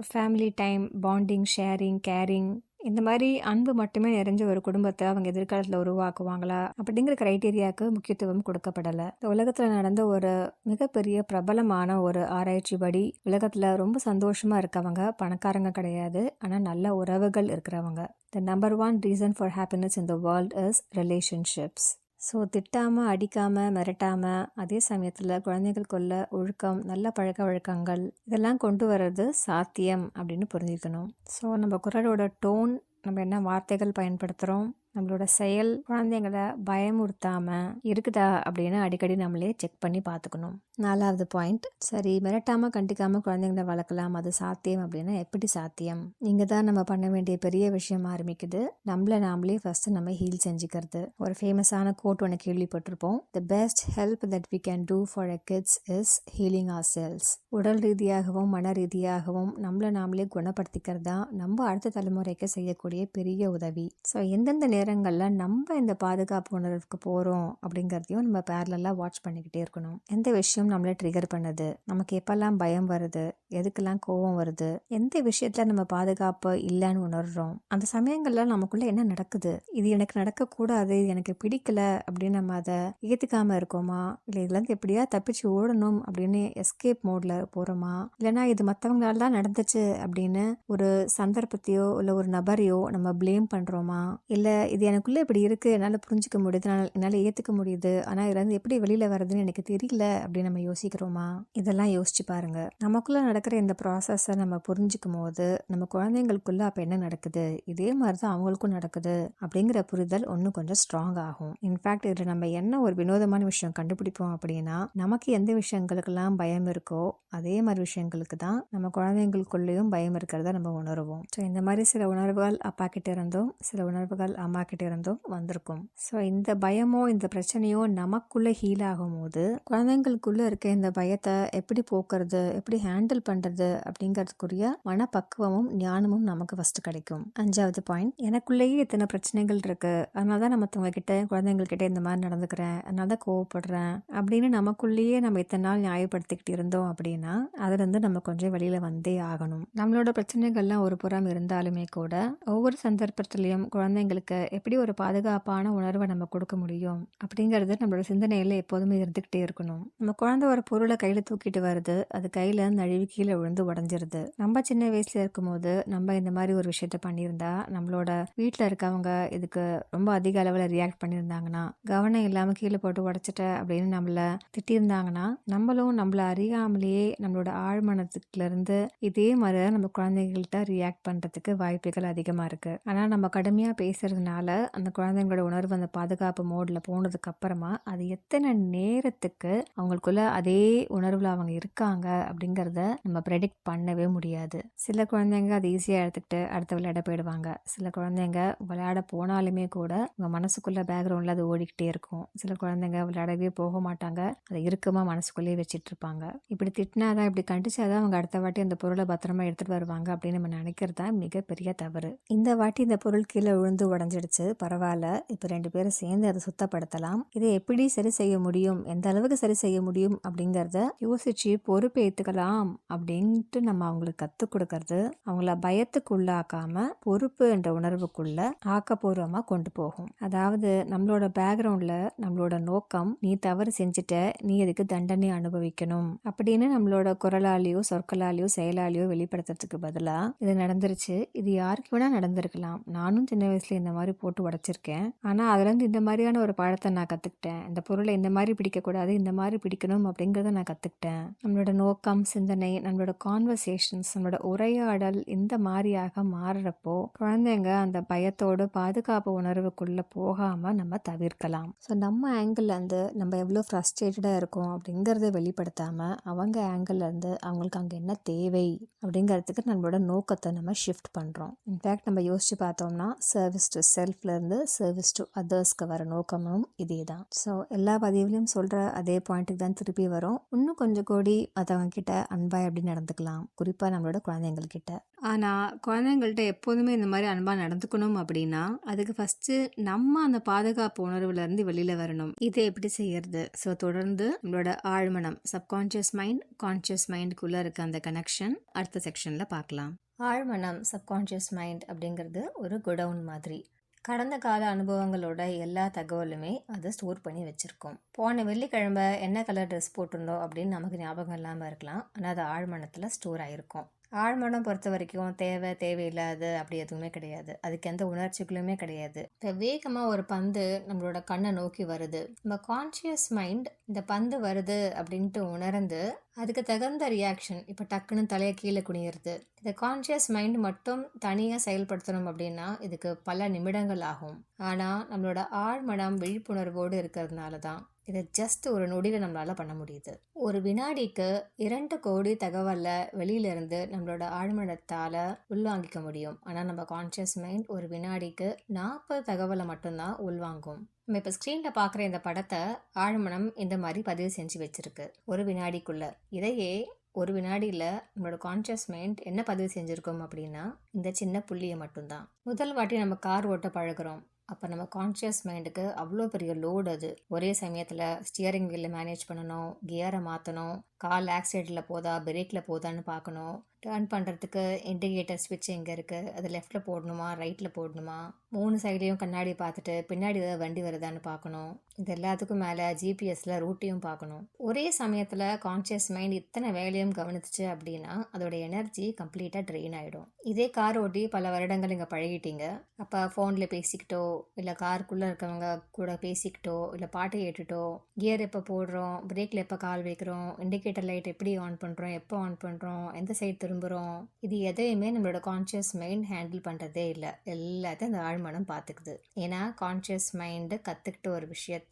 family time, bonding, sharing, caring, இந்த மாதிரி அன்பு மட்டுமே நிறைஞ்ச ஒரு குடும்பத்தை அவங்க எதிர்காலத்தில் உருவாக்குவாங்களா அப்படிங்கிற கிரைட்டீரியாவுக்கு முக்கியத்துவம் கொடுக்கப்படலை. இந்த உலகத்தில் நடந்த ஒரு மிகப்பெரிய பிரபலமான ஒரு ஆராய்ச்சி படி உலகத்தில் ரொம்ப சந்தோஷமாக இருக்கவங்க பணக்காரங்க கிடையாது, ஆனால் நல்ல உறவுகள் இருக்கிறவங்க. The number one reason for happiness in the world is relationships. So திட்டாமல், அடிக்காமல், மிரட்டாமல், அதே சமயத்தில் குழந்தைகளுக்குள்ள ஒழுக்கம், நல்ல பழக்க வழக்கங்கள் இதெல்லாம் கொண்டு வர்றது சாத்தியம் அப்படின்னு புரிஞ்சுக்கணும். ஸோ நம்ம குரலோட டோன், நம்ம என்ன வார்த்தைகள் பயன்படுத்துகிறோம், நம்மளோட செயல் குழந்தைங்களை பயமுறுத்தாமல் இருக்குதா அப்படின்னு அடிக்கடி நம்மளே செக் பண்ணி பார்த்துக்கணும். 4வது பாயிண்ட், சரி மிரட்டாமல் கண்டிக்காமல் குழந்தைங்களை வளர்க்கலாம், அது சாத்தியம் அப்படின்னா எப்படி சாத்தியம்? இங்கே தான் நம்ம பண்ண வேண்டிய பெரிய விஷயம் ஆரம்பிக்குது. நம்மளை நாமளே ஃபஸ்ட்டு நம்ம ஹீல் செஞ்சுக்கிறது. ஒரு ஃபேமஸான கோட் ஒன்று கேள்விப்பட்டிருப்போம், the best help that we can do for a kids is healing ourselves. உடல் ரீதியாகவும் மன ரீதியாகவும் நம்மளை நாமளே குணப்படுத்திக்கிறது தான் நம்ம அடுத்த தலைமுறைக்கு செய்யக்கூடிய பெரிய உதவி. ஸோ எந்தெந்த நேரங்களில் நம்ம இந்த பாதுகாப்பு உணர்வுக்கு போகிறோம் அப்படிங்கிறதையும் நம்ம பேரலாக வாட்ச் பண்ணிக்கிட்டே இருக்கணும். எந்த விஷயம் நம்மளை ட்ரிகர் பண்ணுது, நமக்கு எப்பெல்லாம் பயம் வருது, எதுக்கெல்லாம் கோபம் வருது, எந்த விஷயத்தில் நம்ம பாதுகாப்பு இல்லைன்னு உணர்றோம், அந்த சமயங்களில் நமக்குள்ளே என்ன நடக்குது, இது எனக்கு நடக்கக்கூடாது, இது எனக்கு பிடிக்கல அப்படின்னு நம்ம அதை ஏற்றுக்காமல் இருக்கோமா, இல்லை இதுலேருந்து எப்படியா தப்பிச்சு ஓடணும் அப்படின்னு எஸ்கேப் மோடில் போகிறோமா, இல்லைனா இது மற்றவங்களால தான் நடந்துச்சு அப்படின்னு ஒரு சந்தர்ப்பத்தையோ இல்லை ஒரு நபரையோ நம்ம ப்ளேம் பண்ணுறோமா, இல்லை இது எனக்குள்ளே இப்படி இருக்குது, என்னால் புரிஞ்சிக்க முடியுது, என்னால் ஏற்றுக்க முடியுது, ஆனால் இதுலேருந்து எப்படி வெளியில் வர்றதுன்னு எனக்கு தெரியல அப்படின்னு நம்ம யோசிக்கிறோமா? இதெல்லாம் யோசிச்சு பாருங்க. நமக்குள்ளே நடக்கிற இந்த ப்ராசஸை நம்ம புரிஞ்சிக்கும் போது நம்ம குழந்தைங்களுக்குள்ள அப்போ என்ன நடக்குது, இதே மாதிரி தான் அவங்களுக்கும் நடக்குது அப்படிங்கிற புரிதல் ஒன்றும் கொஞ்சம் ஸ்ட்ராங் ஆகும். இன்ஃபேக்ட் இதில் நம்ம என்ன ஒரு வினோதமான விஷயம் கண்டுபிடிப்போம் அப்படின்னா, நமக்கு எந்த விஷயங்களுக்கெல்லாம் பயம் இருக்கோ அதே மாதிரி விஷயங்களுக்கு தான் நம்ம குழந்தைங்களுக்குள்ளேயும் பயம் இருக்கிறத நம்ம உணர்வோம். ஸோ இந்த மாதிரி சில உணர்வுகள் அப்பா கிட்ட இருந்தும் சில உணர்வுகள் அம்மா கிட்ட இருந்தும் வந்திருக்கும். ஸோ இந்த பயமோ இந்த பிரச்சனையோ நமக்குள்ள ஹீல் ஆகும் போது குழந்தைங்களுக்குள்ள இருக்க இந்த பயத்தை எப்படி போக்குறது, எப்படி ஹேண்டில் பண்றது அப்படிங்கிறதுக்குரிய மனப்பக்குவமும் ஞானமும் நமக்கு ஃபர்ஸ்ட் கிடைக்கும். 5வது பாயிண்ட், எனக்குள்ளேயே இத்தனை பிரச்சனைகள் இருக்கு, அதனால தான் நான் மற்றவங்க கிட்ட குழந்தைங்கள்கிட்ட இந்த மாதிரி நடந்துக்கிறேன், அதனால தான் கோவப்படுறேன் அப்படின்னு நமக்குள்ளேயே நம்ம இத்தனை நாள் நியாயப்படுத்திக்கிட்டு இருந்தோம் அப்படின்னா அதுலேருந்து நம்ம கொஞ்சம் வெளியில வந்தே ஆகணும். நம்மளோட பிரச்சனைகள்லாம் ஒரு புறம் இருந்தாலுமே கூட ஒவ்வொரு சந்தர்ப்பத்திலையும் குழந்தைங்களுக்கு எப்படி ஒரு பாதுகாப்பான உணர்வை நம்ம கொடுக்க முடியும் அப்படிங்கிறது நம்மளோட சிந்தனையில் எப்போதுமே இருந்துக்கிட்டே இருக்கணும். நம்ம குழந்தை ஒரு பொருளை கையில் தூக்கிட்டு வருது, அது கையில் நழுவி கீழே விழுந்து உடஞ்சிருது. நம்ம சின்ன வயசுல இருக்கும்போது நம்ம இந்த மாதிரி ஒரு விஷயத்த பண்ணியிருந்தா நம்மளோட வீட்டில் இருக்கவங்க இதுக்கு ரொம்ப அதிக அளவில் ரியாக்ட் பண்ணியிருந்தாங்கன்னா, கவனம் இல்லாமல் கீழே போட்டு உடச்சிட்ட அப்படின்னு நம்மளை திட்டியிருந்தாங்கன்னா, நம்மளும் நம்மள அறியாமலேயே நம்மளோட ஆழ்மனத்துக்குல இருந்து இதே மாதிரி நம்ம குழந்தைகள்கிட்ட ரியாக்ட் பண்ணுறதுக்கு வாய்ப்புகள் அதிகமாக இருக்கு. ஆனால் நம்ம கடுமையாக பேசுறதுனால அந்த குழந்தைங்களோட உணர்வு அந்த பாதுகாப்பு மோடில் போனதுக்கு அப்புறமா அது எத்தனை நேரத்துக்கு அவங்களுக்குள்ள அதே உணர்வில் அவங்க இருக்காங்க அப்படிங்கிறத நம்ம ப்ரெடிக்ட் பண்ணவே முடியாது. சில குழந்தைங்க அது ஈஸியாக எடுத்துக்கிட்டு அடுத்த விளையாட போயிடுவாங்க. சில குழந்தைங்க விளையாட போனாலுமே கூட அவங்க மனசுக்குள்ள பேக்ரவுண்டில் அது ஓடிக்கிட்டே இருக்கும். சில குழந்தைங்க விளையாடவே போக மாட்டாங்க, அதை இறுக்கமாக மனசுக்குள்ளேயே வச்சுட்டு இருப்பாங்க. இப்படி திட்டினாதான், இப்படி கண்டிச்சாதான் அவங்க அடுத்த வாட்டி அந்த பொருளை பத்திரமா எடுத்துட்டு வருவாங்க அப்படின்னு நம்ம நினைக்கிறது தான் மிகப்பெரிய தவறு. இந்த வாட்டி இந்த பொருள் கீழே விழுந்து உடஞ்சிடுச்சு, பரவாயில்ல, இப்போ 2 பேரும் சேர்ந்து அதை சுத்தப்படுத்தலாம், இதை எப்படி சரி செய்ய முடியும், எந்த அளவுக்கு சரி செய்ய முடியும் அப்படிங்கிறத யோசிச்சு பொறுப்பு ஏற்றுக்கலாம் அப்படின்ட்டு நம்ம அவங்களுக்கு கற்றுக் கொடுக்கறது அவங்கள பயத்துக்கு உள்ளாக்காம பொறுப்பு என்ற உணர்வுக்குள்ள ஆக்கப்பூர்வமாக கொண்டு போகும். அதாவது நம்மளோட பேக்ரவுண்ட்ல நம்மளோட நோக்கம் நீ தவறு செஞ்சுட்ட, நீ அதுக்கு தண்டனை அனுபவிக்கணும் அப்படின்னு நம்மளோட குரலாலேயோ சொற்களாலேயோ செயலாலேயோ வெளிப்படுத்துறதுக்கு பதிலா இது நடந்துருச்சு, இது யாருக்கு வேணா நடந்திருக்கலாம், நானும் சின்ன வயசுல இந்த மாதிரி போட்டு உடைச்சிருக்கேன், ஆனா அதுல இருந்து இந்த மாதிரியான ஒரு பாடத்தை நான் கத்துக்கிட்டேன், இந்த பொருளை இந்த மாதிரி பிடிக்கக்கூடாது, இந்த மாதிரி பிடிக்கணும் அப்படிங்கிறத நான் கத்துக்கிட்டேன். நம்மளோட நோக்கம், சிந்தனை, நம்மளோட கான்வர்சேஷன்ஸ், நம்மளோட உரையாடல் இந்த மாதிரியாக மாறுறப்போ குழந்தைங்க அந்த பயத்தோடு பாதுகாப்பு உணர்வுக்குள்ள போகாம நம்ம தவிர்க்கலாம். ஸோ நம்ம ஆங்கிள் இருந்து நம்ம எவ்வளோ ஃப்ரஸ்ட்ரேட்டடா இருக்கோம் அப்படிங்கிறத வெளிப்படுத்தாம அவங்க ஆங்கிள் இருந்து அவங்களுக்கு அங்கே என்ன தேவை அப்படிங்கிறதுக்கு நம்மளோட நோக்கத்தை நம்ம ஷிஃப்ட் பண்ணுறோம். இன்ஃபேக்ட் நம்ம யோசிச்சு பார்த்தோம்னா சர்வீஸ் டு செல்ஃப்லேருந்து சர்வீஸ் டு அதர்ஸ்க்கு வர நோக்கமும் இதே தான். ஸோ எல்லா பதிவுலையும் சொல்கிற அதே பாயிண்ட்டுக்கு தான் திருப்பி வரும். இன்னும் கொஞ்சம் கோடி மற்றவங்க கிட்ட அன்பாய் அப்படி நடந்துக்கலாம், குறிப்பாக நம்மளோட குழந்தைங்கள்கிட்ட. ஆனால் குழந்தைங்கள்ட்ட எப்போதுமே இந்த மாதிரி அன்பாக நடந்துக்கணும் அப்படின்னா அதுக்கு ஃபஸ்ட்டு நம்ம அந்த பாதுகாப்பு உணர்வுலேருந்து வெளியில் வரணும். இதை எப்படி செய்யறது? ஸோ தொடர்ந்து நம்மளோட ஆழ்மனம், சப்கான்ஷியஸ் மைண்ட், கான்ஷியஸ் மைண்டுக்குள்ளே இருக்க அந்த கனெக்ஷன் அடுத்த செக்ஷனில் பார்க்கலாம். ஆழ்மனம், சப்கான்ஷியஸ் மைண்ட் அப்படிங்கிறது ஒரு குடவுன் மாதிரி. கடந்த கால அனுபவங்களோட எல்லா தகவலுமே அதை ஸ்டோர் பண்ணி வச்சுருக்கோம். போன வெள்ளிக்கிழமை என்ன கலர் ட்ரெஸ் போட்டிருந்தோம் அப்படின்னு நமக்கு ஞாபகம் இல்லாமல் இருக்கலாம், ஆனால் அது ஆழ்மனத்தில் ஸ்டோர் ஆகிருக்கும். ஆழ்மனம் பொறுத்த வரைக்கும் தேவையில்லாது அப்படி எதுவுமே கிடையாது, அதுக்கு எந்த உணர்ச்சிகளுமே கிடையாது. இப்போ வேகமாக ஒரு பந்து நம்மளோட கண்ணை நோக்கி வருது, நம்ம கான்ஷியஸ் மைண்ட் இந்த பந்து வருது அப்படின்ட்டு உணர்ந்து அதுக்கு தகுந்த ரியாக்ஷன், இப்போ டக்குன்னு தலையை கீழே குனியிறது. இந்த கான்ஷியஸ் மைண்ட் மட்டும் தனியாக செயல்படுத்தணும் அப்படின்னா இதுக்கு பல நிமிடங்கள் ஆகும். ஆனால் நம்மளோட ஆழ்மனம் விழிப்புணர்வோடு இருக்கிறதுனால தான் இதை ஜஸ்ட் ஒரு நொடியில் நம்மளால் பண்ண முடியுது. ஒரு வினாடிக்கு 2 கோடி தகவலை வெளியிலேருந்து நம்மளோட ஆழ்மனத்தால் உள்வாங்கிக்க முடியும். ஆனால் நம்ம கான்ஷியஸ் மைண்ட் ஒரு வினாடிக்கு 40 தகவலை மட்டும்தான் உள்வாங்கும். நம்ம இப்போ ஸ்க்ரீனில் பார்க்குற இந்த படத்தை ஆழ்மனம் இந்த மாதிரி பதிவு செஞ்சு வச்சுருக்கு ஒரு வினாடிக்குள்ள. இதையே ஒரு வினாடியில் நம்மளோட கான்ஷியஸ் மைண்ட் என்ன பதிவு செஞ்சுருக்கோம் அப்படின்னா இந்த சின்ன புள்ளியை மட்டும்தான். முதல் வாட்டி நம்ம கார் ஓட்ட பழகிறோம், அப்போ நம்ம கான்ஷியஸ் மைண்டுக்கு அவ்வளோ பெரிய லோடு. அது ஒரே சமயத்தில் ஸ்டியரிங் வீலில் மேனேஜ் பண்ணணும், கியரை மாற்றணும், கால் ஆக்சிடெண்ட்டில் போதா பிரேக்கில் போதான்னு பார்க்கணும், டர்ன் பண்ணுறதுக்கு இண்டிகேட்டர் ஸ்விட்ச் எங்கே இருக்குது, அது லெஃப்ட்டில் போடணுமா ரைட்டில் போடணுமா, 3 சைட்லேயும் கண்ணாடி பார்த்துட்டு பின்னாடி ஏதாவது வண்டி வருதான்னு பார்க்கணும், இது எல்லாத்துக்கும் மேலே ஜிபிஎஸ்ல ரூட்டையும் பார்க்கணும். ஒரே சமயத்தில் கான்ஷியஸ் மைண்ட் இத்தனை வேலையும் கவனிச்சு அப்படின்னா அதோட எனர்ஜி கம்ப்ளீட்டாக ட்ரெயின் ஆகிடும். இதே கார் ஓட்டி பல வருடங்கள் இங்கே பழகிட்டீங்க, அப்போ ஃபோனில் பேசிக்கிட்டோ இல்லை காருக்குள்ளே இருக்கவங்க கூட பேசிக்கிட்டோ இல்லை பாட்டு கேட்டுட்டோ கியர் எப்போ போடுறோம், பிரேக்கில் எப்போ கால் வைக்கிறோம், இண்டிகேட்டர் லைட் எப்படி ஆன் பண்ணுறோம், எப்போ ஆன் பண்ணுறோம், எந்த சைடு திரும்புகிறோம், இது எதையுமே நம்மளோட கான்ஷியஸ் மைண்ட் ஹேண்டில் பண்ணுறதே இல்லை. எல்லாத்தையும் அந்த ஆழ்மனம் பார்த்துக்குது. ஏன்னா கான்ஷியஸ் மைண்டு கற்றுக்கிட்ட ஒரு விஷயத்த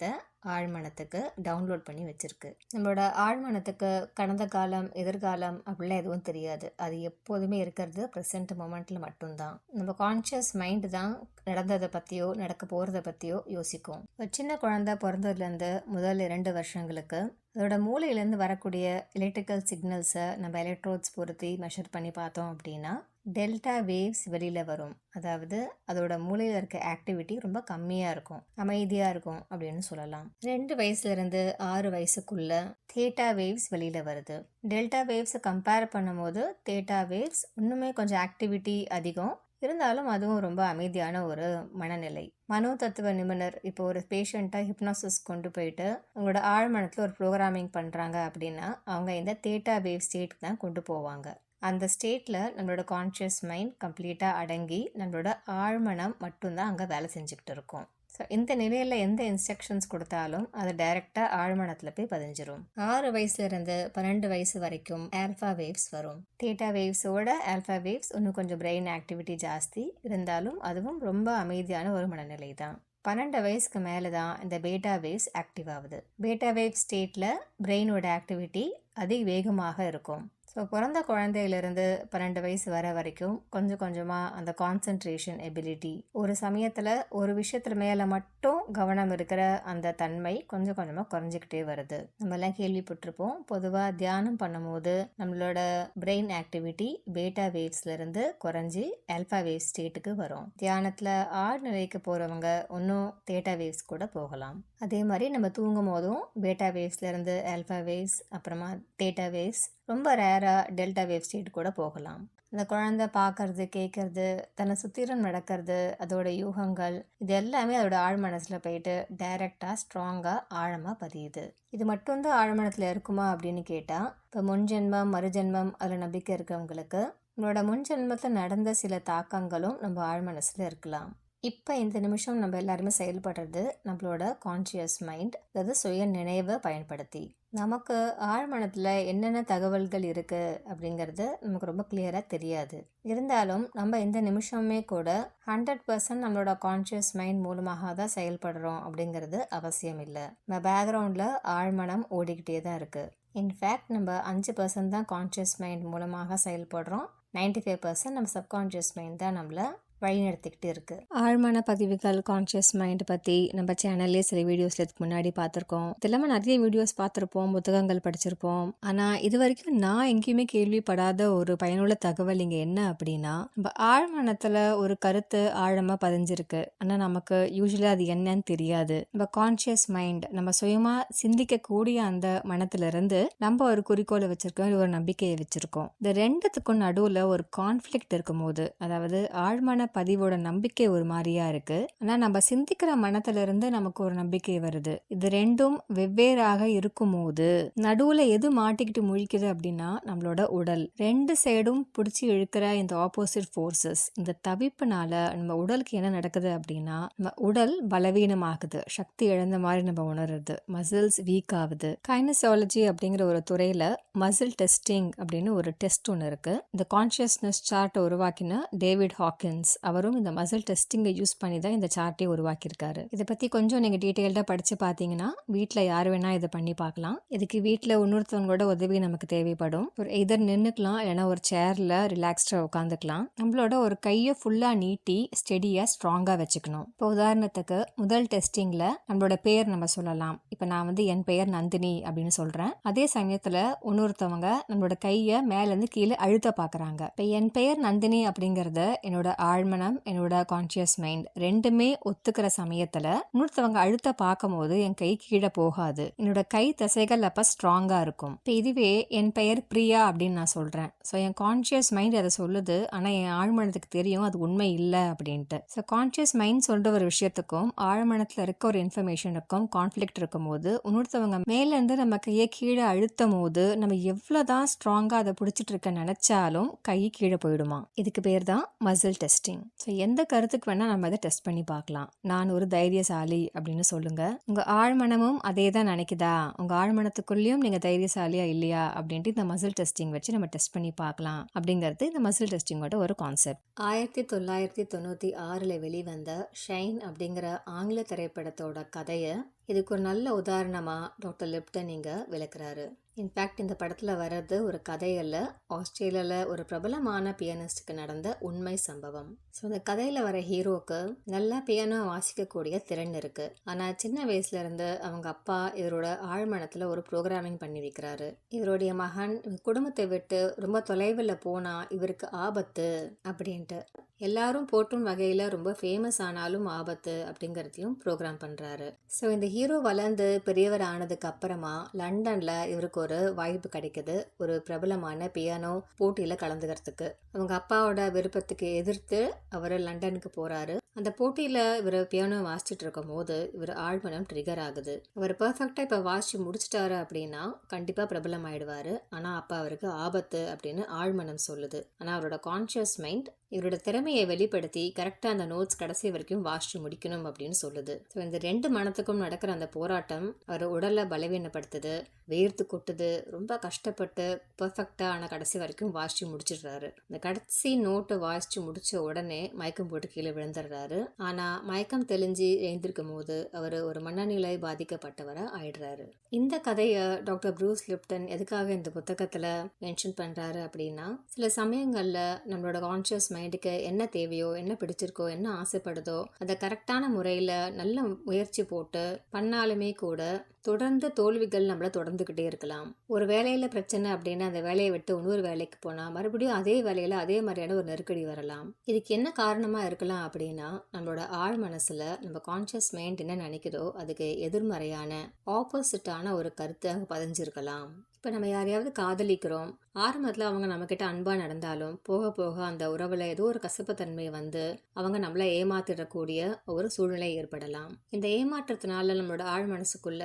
ஆழ்மனத்துக்கு டவுன்லோட் பண்ணி வச்சிருக்கு. நம்மளோட ஆழ்மனத்துக்கு கடந்த காலம் எதிர்காலம் அப்படிலாம் எதுவும் தெரியாது, அது எப்போதுமே இருக்கிறது ப்ரெசென்ட் மொமெண்ட்டில் மட்டும்தான். நம்ம கான்ஷியஸ் மைண்டு தான் நடந்ததை பற்றியோ நடக்க போகிறத பற்றியோ யோசிக்கும். ஒரு சின்ன குழந்தை பிறந்ததுலேருந்து முதல் 2 வருஷங்களுக்கு அதோட மூளையிலேருந்து வரக்கூடிய எலக்ட்ரிக்கல் சிக்னல்ஸை நம்ம எலக்ட்ரோட்ஸ் பொருத்தி மெஷர் பண்ணி பார்த்தோம் அப்படின்னா டெல்டா வேவ்ஸ் வெளியில் வரும். அதாவது அதோட மூளையில் இருக்க ஆக்டிவிட்டி ரொம்ப கம்மியாக இருக்கும், அமைதியாக இருக்கும் அப்படின்னு சொல்லலாம். 2 வயசுலேருந்து 6 வயசுக்குள்ள தேட்டா வேவ்ஸ் வெளியில் வருது. டெல்டா வேவ்ஸை கம்பேர் பண்ணும்போது தேட்டா வேவ்ஸ் இன்னுமே கொஞ்சம் ஆக்டிவிட்டி அதிகம், இருந்தாலும் அதுவும் ரொம்ப அமைதியான ஒரு மனநிலை. மனோ தத்துவ நிபுணர் இப்போ ஒரு பேஷண்ட்டை ஹிப்னாசிஸ் கொண்டு போயிட்டு உங்களோட ஆழ்மனத்தில் ஒரு ப்ரோக்ராமிங் பண்ணுறாங்க அப்படின்னா அவங்க இந்த தேட்டா வேவ் ஸ்டேட் தான் கொண்டு போவாங்க. அந்த ஸ்டேட்டில் நம்மளோட கான்ஷியஸ் மைண்ட் கம்ப்ளீட்டாக அடங்கி நம்மளோட ஆழ்மனம் மட்டும்தான் அங்கே வேலை செஞ்சுக்கிட்டு இருக்கும். ஸோ இந்த நிலையில் எந்த இன்ஸ்ட்ரக்ஷன்ஸ் கொடுத்தாலும் அது டைரெக்டாக ஆழ்மனத்தில் போய் பதிஞ்சிரும். 6 வயசுலேருந்து 12 வயசு வரைக்கும் ஆல்ஃபா வேவ்ஸ் வரும். தேட்டா வேவ்ஸோட ஆல்ஃபா வேவ்ஸ் இன்னும் கொஞ்சம் பிரெயின் ஆக்டிவிட்டி ஜாஸ்தி இருந்தாலும் அதுவும் ரொம்ப அமைதியான ஒரு மனநிலை தான். 12 வயசுக்கு மேலே தான் இந்த பேட்டா வேவ்ஸ் ஆக்டிவ் ஆகுது. பேட்டா வேவ் ஸ்டேட்டில் பிரெயினோட ஆக்டிவிட்டி அதிவேகமாக இருக்கும். ஸோ பிறந்த குழந்தையிலிருந்து 12 வயசு வர வரைக்கும் கொஞ்சம் கொஞ்சமாக அந்த கான்சன்ட்ரேஷன் எபிலிட்டி, ஒரு சமயத்தில் ஒரு விஷயத்துல மேலே மட்டும் கவனம் இருக்கிற அந்த தன்மை கொஞ்சம் கொஞ்சமாக குறைஞ்சிக்கிட்டே வருது. நம்மலாம் கேள்விப்பட்டிருப்போம், பொதுவாக தியானம் பண்ணும்போது நம்மளோட பிரெயின் ஆக்டிவிட்டி பேட்டா வேவ்ஸ்லேருந்து குறைஞ்சி ஆல்ஃபா வேவ் ஸ்டேட்டுக்கு வரும். தியானத்தில் ஆழ்நிலைக்கு போகிறவங்க இன்னும் தேட்டா வேவ்ஸ் கூட போகலாம். அதே மாதிரி நம்ம தூங்கும் போதும் பேட்டா வேவ்ஸ்லேருந்து ஆல்ஃபா வேவ்ஸ் அப்புறமா தேட்டா வேவ்ஸ், ரொம்ப ரேராக டெல்டா வேவ் ஸ்டேட் கூட போகலாம். அந்த குழந்தை பார்க்கறது, கேட்கறது, தன்னை சுற்றிலும் நடக்கிறது, அதோட யூகங்கள், இது எல்லாமே அதோட ஆழ்மனசில் போயிட்டு டைரெக்டாக ஸ்ட்ராங்காக ஆழமாக பதியுது. இது மட்டும்தான் ஆழ்மனத்தில் இருக்குமா அப்படின்னு கேட்டால், இப்போ முன்ஜென்மம் மறுஜென்மம் அதில் நம்பிக்கை இருக்கிறவங்களுக்கு நம்மளோட முன்ஜென்மத்தில் நடந்த சில தாக்கங்களும் நம்ம ஆழ்மனசில் இருக்கலாம். இப்போ இந்த நிமிஷம் நம்ம எல்லாருமே செயல்படுறது நம்மளோட கான்ஷியஸ் மைண்ட், அதாவது சுய நினைவை பயன்படுத்தி. நமக்கு ஆழ்மனத்தில் என்னென்ன தகவல்கள் இருக்குது அப்படிங்கிறது நமக்கு ரொம்ப கிளியராக தெரியாது. இருந்தாலும் நம்ம இந்த நிமிஷமே கூட 100% நம்மளோட கான்ஷியஸ் மைண்ட் மூலமாக தான் செயல்படுறோம் அப்படிங்கிறது அவசியம் இல்லை. நம்ம பேக்ரவுண்டில் ஆழ்மனம் ஓடிக்கிட்டே தான் இருக்குது. இன்ஃபேக்ட் நம்ம 5% தான் கான்ஷியஸ் மைண்ட் மூலமாக செயல்படுறோம். 95% நம்ம சப்கான்ஷியஸ் மைண்ட் தான் நம்மளை வழிநடத்திக்கிட்டு இருக்கு. ஆழ்மன பதிவுகள், கான்ஷியஸ் மைண்ட் பற்றி நம்ம சேனல்லே சில வீடியோஸ்ல இதுக்கு முன்னாடி பார்த்துருக்கோம். இது இல்லாமல் நிறைய வீடியோஸ் பார்த்துருப்போம், புத்தகங்கள் படிச்சிருப்போம். ஆனால் இது வரைக்கும் நான் எங்கேயுமே கேள்விப்படாத ஒரு பயனுள்ள தகவல் இங்கே என்ன அப்படின்னா, நம்ம ஆழ்மனத்தில் ஒரு கருத்து ஆழமாக பதிஞ்சிருக்கு. ஆனால் நமக்கு யூஸ்வலாக அது என்னன்னு தெரியாது. நம்ம கான்ஷியஸ் மைண்ட், நம்ம சுயமாக சிந்திக்கக்கூடிய அந்த மனத்திலிருந்து நம்ம ஒரு குறிக்கோளை வச்சிருக்கோம், ஒரு நம்பிக்கையை வச்சிருக்கோம். இந்த ரெண்டுத்துக்கும் நடுவில் ஒரு கான்ஃப்ளிக்ட் இருக்கும் போது, அதாவது ஆழ்மன பதிவோட நம்பிக்கை ஒரு மாதிரியா இருக்கு, ஆனா நம்ம சிந்திக்கிற மனத்துல இருந்து நமக்கு ஒரு நம்பிக்கை வருது. இது ரெண்டும் வெவ்வேறாக இருக்கும் போது நடுவுல எது மாட்டிக்கிட்டு முழிக்குது அப்படின்னா நம்மளோட உடல். ரெண்டு சைடும் பிடிச்சி இழுக்கிற இந்த ஆப்போசிட் ஃபோர்ஸஸ், இந்த தவிப்புனால நம்ம உடலுக்கு என்ன நடக்குது அப்படின்னா, நம்ம உடல் பலவீனமாகுது, சக்தி இழந்த மாதிரி நம்ம உணர்றது, மசில்ஸ் வீக் ஆகுது. கைனசாலஜி அப்படிங்கிற ஒரு துறையில மசில் டெஸ்டிங் அப்படின்னு ஒரு டெஸ்ட் ஒன்று இருக்கு. இந்த கான்ஷியஸ்னஸ் சார்ட்டை உருவாக்கின டேவிட் ஹாக்கின்ஸ் அவரும் இந்த மசில் டெஸ்டிங்கை யூஸ் பண்ணி தான் இந்த சார்ட்டே உருவாக்கியிருக்காரு. இதை பற்றி கொஞ்சம் நீங்கள் டீட்டெயில்டாக படித்து பார்த்தீங்கன்னா வீட்டில் யார் வேணால் இதை பண்ணி பார்க்கலாம். இதுக்கு வீட்டில் இன்னொருத்தவங்களோட உதவி நமக்கு தேவைப்படும். ஒரு எதர் நின்றுக்கலாம், இல்லைனா ஒரு சேரில் ரிலாக்ஸ்டாக உட்காந்துக்கலாம். நம்மளோட ஒரு கையை ஃபுல்லாக நீட்டி ஸ்டெடியாக ஸ்ட்ராங்காக வச்சுக்கணும். இப்போ உதாரணத்துக்கு முதல் டெஸ்டிங்கில் நம்மளோட பெயர் நம்ம சொல்லலாம். இப்போ நான் என் பெயர் நந்தினி அப்படின்னு சொல்கிறேன். அதே சமயத்தில் இன்னொருத்தவங்க நம்மளோட கையை மேலேருந்து கீழே அழுத்த பார்க்குறாங்க. இப்போ என் பெயர் நந்தினி அப்படிங்கிறத என்னோட ஆழ்மனம், என்னோட கான்ஷியஸ் மைண்ட் ரெண்டுமே ஒத்துக்கிற சமயத்துல இன்னொருத்தவங்க அழுத்த பார்க்கும் போது என் கை கீழே போகாது, என்னோட கை தசைகள் அப்ப ஸ்ட்ராங்கா இருக்கும். இப்போ இதுவே என் பெயர் பிரியா அப்படின்னு நான் சொல்றேன். ஸோ என் கான்ஷியஸ் மைண்ட் அதை சொல்லுது, ஆனா என் ஆழ்மனத்துக்கு தெரியும் அது உண்மை இல்லை அப்படின்ட்டு. ஸோ கான்ஷியஸ் மைண்ட் சொல்ற ஒரு விஷயத்துக்கும் ஆழ்மனத்துல இருக்க ஒரு இன்ஃபர்மேஷனுக்கும் கான்ஃபிளிக்ட் இருக்கும் போது இன்னொருத்தவங்க மேல இருந்து நம்ம கையை கீழே அழுத்தும் போது நம்ம எவ்வளவுதான் ஸ்ட்ராங்கா அதை பிடிச்சிட்டு இருக்க நினைச்சாலும் கை கீழே போயிடுமா. இதுக்கு பேர் தான் மசில் டெஸ்டிங். ஸோ எந்த கருத்துக்கு வேணால் நம்ம அதை டெஸ்ட் பண்ணி பார்க்கலாம். நான் ஒரு தைரியசாலி அப்படின்னு சொல்லுங்க. உங்கள் ஆழ்மனமும் அதே தான் நினைக்குதா, உங்கள் ஆழ்மனத்துக்குள்ளேயும் நீங்கள் தைரியசாலியா இல்லையா அப்படின்ட்டு இந்த மசில் டெஸ்டிங் வச்சு நம்ம டெஸ்ட் பண்ணி பார்க்கலாம். அப்படிங்கிறது இந்த மசில் டெஸ்டிங்கோட ஒரு கான்செப்ட். 1996 வெளிவந்த ஷைன் அப்படிங்கிற ஆங்கில திரைப்படத்தோட கதையை இதுக்கு ஒரு நல்ல உதாரணமாக டாக்டர் லிப்டன் இங்கே விளக்குறாரு. இன்ஃபேக்ட் இந்த படத்தில் வர்றது ஒரு கதையல்ல, ஆஸ்திரேலியாவில் ஒரு பிரபலமான பியானிஸ்டுக்கு நடந்த உண்மை சம்பவம். ஸோ இந்த கதையில் வர ஹீரோக்கு நல்லா பியானோ வாசிக்கக்கூடிய திறன் இருக்குது. ஆனால் சின்ன வயசுலேருந்து அவங்க அப்பா இவரோட ஆழ்மனத்தில் ஒரு ப்ரோக்ராமிங் பண்ணி வைக்கிறாரு. இவருடைய மகன் குடும்பத்தை விட்டு ரொம்ப தொலைவில் போனால் இவருக்கு ஆபத்து அப்படின்ட்டு. எல்லாரும் போற்றும் வகையில் ரொம்ப ஃபேமஸ் ஆனாலும் ஆபத்து அப்படிங்கிறதையும் ப்ரோக்ராம் பண்ணுறாரு. ஸோ இந்த ஹீரோ வளர்ந்து பெரியவர் ஆனதுக்கு அப்புறமா லண்டன்ல இவருக்கு ஒரு வாய்ப்பு கிடைக்குது, ஒரு பிரபலமான பியானோ போட்டியில கலந்துக்கிறதுக்கு. அவங்க அப்பாவோட விருப்பத்துக்கு எதிர்த்து அவர் லண்டனுக்கு போறாரு. அந்த போட்டியில இவர் பியானோ வாசிச்சுட்டு இருக்கும் போது இவர் ஆழ்மனம் ட்ரிகர் ஆகுது. அவர் பெர்ஃபெக்டா இப்ப வாசிச்சு முடிச்சிட்டாரு அப்படின்னா கண்டிப்பா பிரபலம் ஆயிடுவாரு. ஆனா அப்ப அவருக்கு ஆபத்து அப்படின்னு ஆழ்மனம் சொல்லுது. ஆனா அவரோட கான்சியஸ் மைண்ட் இவரோட திறமையை வெளிப்படுத்தி கரெக்டா அந்த நோட்ஸ் கடைசி வரைக்கும் வாசிச்சு முடிக்கணும் அப்படின்னு சொல்லுது. ஸோ இந்த ரெண்டு மனத்துக்கும் நடக்கிற அந்த போராட்டம் அவர் உடலை பலவீனப்படுத்துது, வேர்த்து கொட்டுது, ரொம்ப கஷ்டப்பட்டு பெர்ஃபெக்டா ஆன கடைசி வரைக்கும் வாசிச்சு முடிச்சிடுறாரு. இந்த கடைசி நோட்டை வாசிச்சு முடிச்ச உடனே மயக்கம் போட்டு கீழே விழுந்துடுறாரு. ஆனா மயக்கம் தெளிஞ்சு எழுந்திருக்கும் போது அவர் ஒரு மனநிலை பாதிக்கப்பட்டவரை ஆயிடுறாரு. இந்த கதையை டாக்டர் ப்ரூஸ் லிப்டன் எதுக்காக இந்த புத்தகத்துல மென்ஷன் பண்றாரு அப்படின்னா, சில சமயங்கள்ல நம்மளோட கான்சியஸ் மைண்டுக்கு என்ன தேவையோ, என்ன பிடிச்சிருக்கோ, என்ன ஆசைப்படுதோ அதை கரெக்டான முறையில் நல்ல முயற்சி போட்டு பண்ணாலுமே கூட தொடர்ந்து தோல்விகள் நம்மள தொடர்ந்துக்கிட்டே இருக்கலாம். ஒரு வேலையில் பிரச்சனை அப்படின்னா அந்த வேலையை விட்டு இன்னொரு வேலைக்கு போனால் மறுபடியும் அதே வேலையில் அதே மாதிரியான ஒரு நெருக்கடி வரலாம். இதுக்கு என்ன காரணமாக இருக்கலாம் அப்படின்னா, நம்மளோட ஆழ் மனசில் நம்ம கான்சியஸ் மைண்ட் என்ன நினைக்குதோ அதுக்கு எதிர்மறையான ஆப்போசிட்டான ஒரு கருத்தை பதிஞ்சிருக்கலாம். இப்போ நம்ம யாரையாவது காதலிக்கிறோம், ஆரம்பத்தில் அவங்க நம்மக்கிட்ட அன்பாக நடந்தாலும் போக போக அந்த உறவில் ஏதோ ஒரு கசப்புத்தன்மை வந்து அவங்க நம்மளை ஏமாத்திடக்கூடிய ஒரு சூழ்நிலை ஏற்படலாம். இந்த ஏமாற்றத்தினால நம்மளோட ஆழ் மனசுக்குள்ள